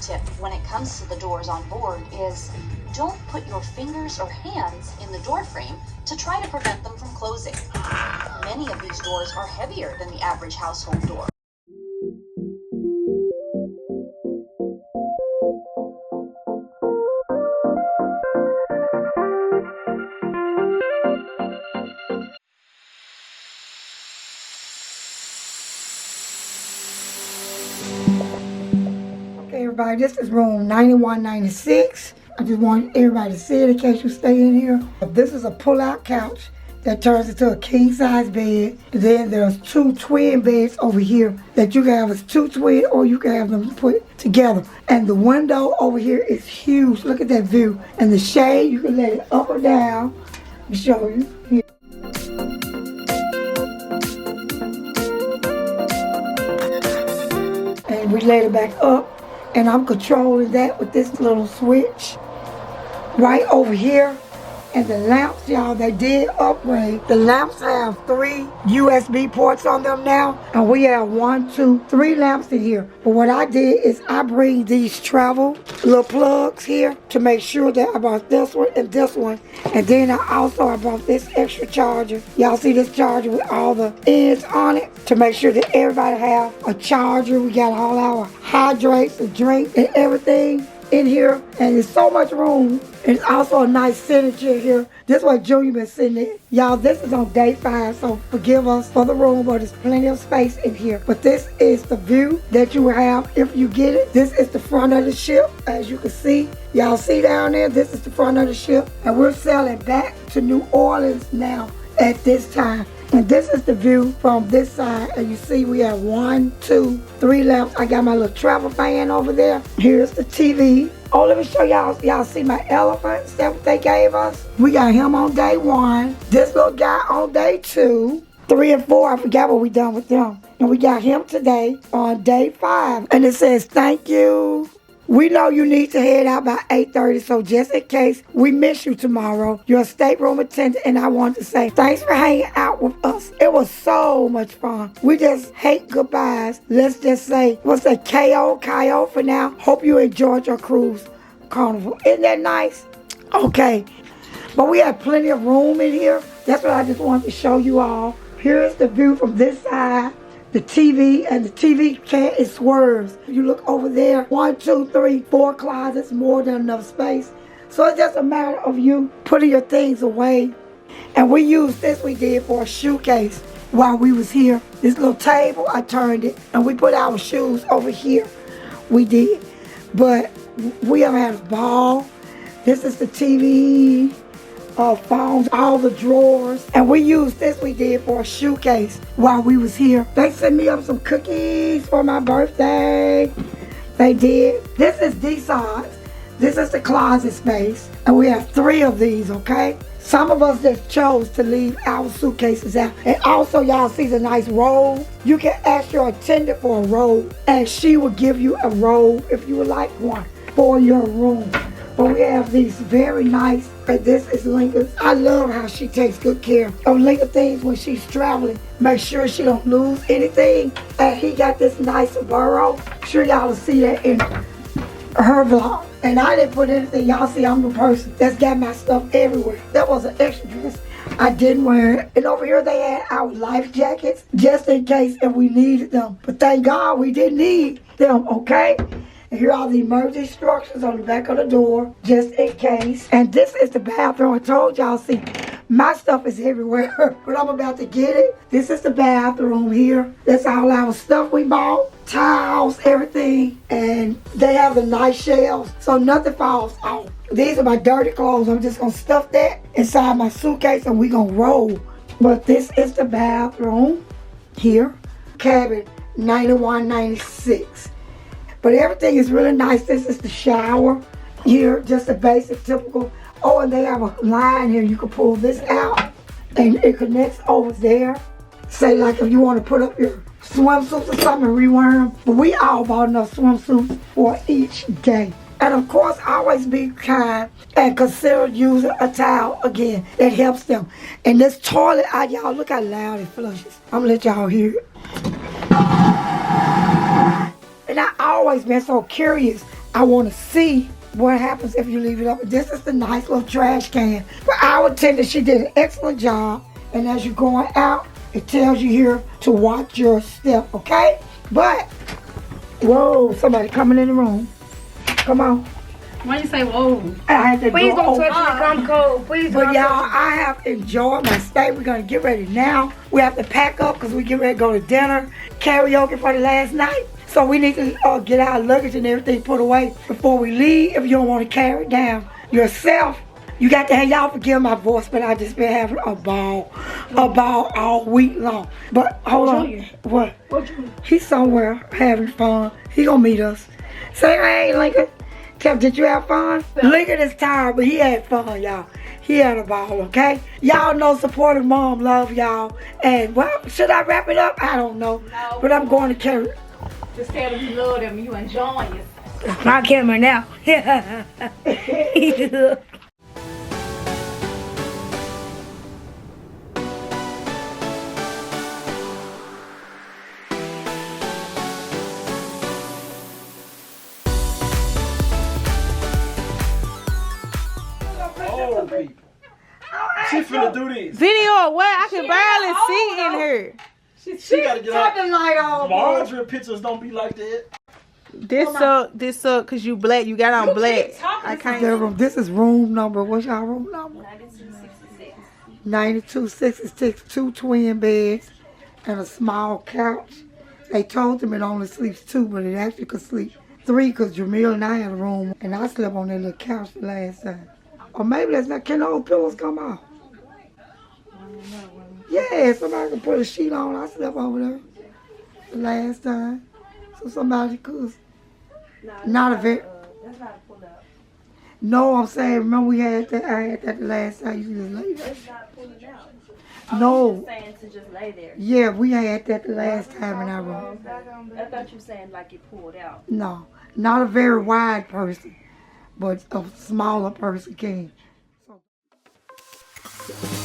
tip when it comes to the doors on board is don't put your fingers or hands in the door frame to try to prevent them from closing. Many of these doors are heavier than the average household door. Okay, everybody, this is room 9196. I just want everybody to see it in case you stay in here. This is a pull-out couch that turns into a king-size bed. Then there's 2 twin beds over here that you can have as 2 twin or you can have them put together. And the window over here is huge. Look at that view. And the shade, you can let it up or down. Let me show you. Here. And we let it back up. And I'm controlling that with this little switch right over here. And the lamps, y'all, they did upgrade. The lamps have 3 USB ports on them now. And we have 1, 2, 3 lamps in here. But what I did is I bring these travel little plugs here to make sure that I bought this one and this one. And then I bought this extra charger. Y'all see this charger with all the ends on it to make sure that everybody have a charger. We got all our hydrates and drinks and everything in here, and there's so much room. And it's also a nice center chair here. This is what Junior been sitting in. Y'all, this is on day 5, so forgive us for the room, but there's plenty of space in here. But this is the view that you have if you get it. This is the front of the ship, as you can see. Y'all see down there, this is the front of the ship. And we're sailing back to New Orleans now at this time. And this is the view from this side. And you see we have 1, 2, 3 lamps. I got my little travel fan over there. Here's the TV. Oh, let me show y'all. Y'all see my elephants that they gave us? We got him on day 1. This little guy on day 2. 3 and 4, I forgot what we done with them. And we got him today on day 5. And it says, thank you. We know you need to head out by 8:30, so just in case we miss you tomorrow, you're a stateroom attendant, and I want to say thanks for hanging out with us. It was so much fun. We just hate goodbyes. Let's just say, what's that, KO for now. Hope you enjoyed your cruise, Carnival. Isn't that nice? Okay. But we have plenty of room in here. That's what I just wanted to show you all. Here's the view from this side. The TV, and the TV it swerves. You look over there, 1, 2, 3, 4 closets, more than enough space. So it's just a matter of you putting your things away. And we used this, we did, for a shoe case while we was here. This little table, I turned it, and we put our shoes over here. We did. But we have had a ball. This is the TV. Phones, all the drawers, and we used this, we did, for a shoe case while we was here. They sent me up some cookies for my birthday. They did. This is D-size. This is the closet space, and we have 3 of these, okay? Some of us just chose to leave our suitcases out. And also, y'all see the nice robe. You can ask your attendant for a robe, and she will give you a robe if you would like one for your room. But we have these very nice, and this is Lincoln. I love how she takes good care of Lincoln things when she's traveling. Make sure she don't lose anything. And he got this nice burrow. I'm sure y'all will see that in her vlog. And I didn't put anything. Y'all see I'm the person that's got my stuff everywhere. That was an extra dress. I didn't wear it. And over here they had our life jackets just in case if we needed them. But thank God we didn't need them, okay? And here are the emergency instructions on the back of the door, just in case. And this is the bathroom. I told y'all, see, my stuff is everywhere, but I'm about to get it. This is the bathroom here. That's all our stuff we bought, towels, everything. And they have the nice shelves, so nothing falls off. These are my dirty clothes. I'm just gonna stuff that inside my suitcase and we gonna roll. But this is the bathroom here, cabin 9196. But everything is really nice. This is the shower here, just a basic, typical. Oh, and they have a line here. You can pull this out, and it connects over there. Say, like, if you want to put up your swimsuits or something and rewear them. But we all bought enough swimsuits for each day. And, of course, always be kind and consider using a towel, again. That helps them. And this toilet, y'all, look how loud it flushes. I'm going to let y'all hear it. And I always been so curious I want to see what happens if you leave it up. This is the nice little trash can. But our attendant, she did an excellent job. And as you're going out, it tells you here to watch your step, okay? But, whoa, somebody coming in the room. Come on. Why you say whoa? I had to Please go don't touch me, I'm cold. Please don't. But y'all, I have enjoyed my stay. We're gonna get ready now. We have to pack up because we get ready to go to dinner, karaoke for the last night. So we need to get our luggage and everything put away before we leave. If you don't want to carry it down yourself, you got to have, y'all forgive my voice, but I just been having a ball all week long. But hold on, what? He's somewhere having fun. He gonna meet us. Say hey, Lincoln. Kev, did you have fun? Lincoln is tired, but he had fun, y'all. He had a ball, okay? Y'all know Supportive Mom love y'all. And, well, should I wrap it up? I don't know. No. But I'm going to carry. Just tell them you love them and you enjoying it. My camera now. People. She finna do this. Video what? I can barely see in her. She gotta get out. Turn the light on. Margarine pictures don't be like that. This suck cause you black. You got on black. I can't. This is room number. What's y'all room number? 9266. 9266. 2 twin beds and a small couch. They told them it only sleeps 2, but it actually could sleep 3 because Jamil and I had a room and I slept on that little couch the last time. Or maybe that's not, can those pillows come off? Yeah, somebody can put a sheet on. I slept over there the last time. So somebody could. Not a very. That's not a pull up. No, I'm saying, remember we had that, I had that the last time. You just lay there. It's not pulling out. No. Just saying to just lay there. Yeah, we had that the last time in our room. I thought you were saying like it pulled out. No, not a very wide person, but a smaller person can. So.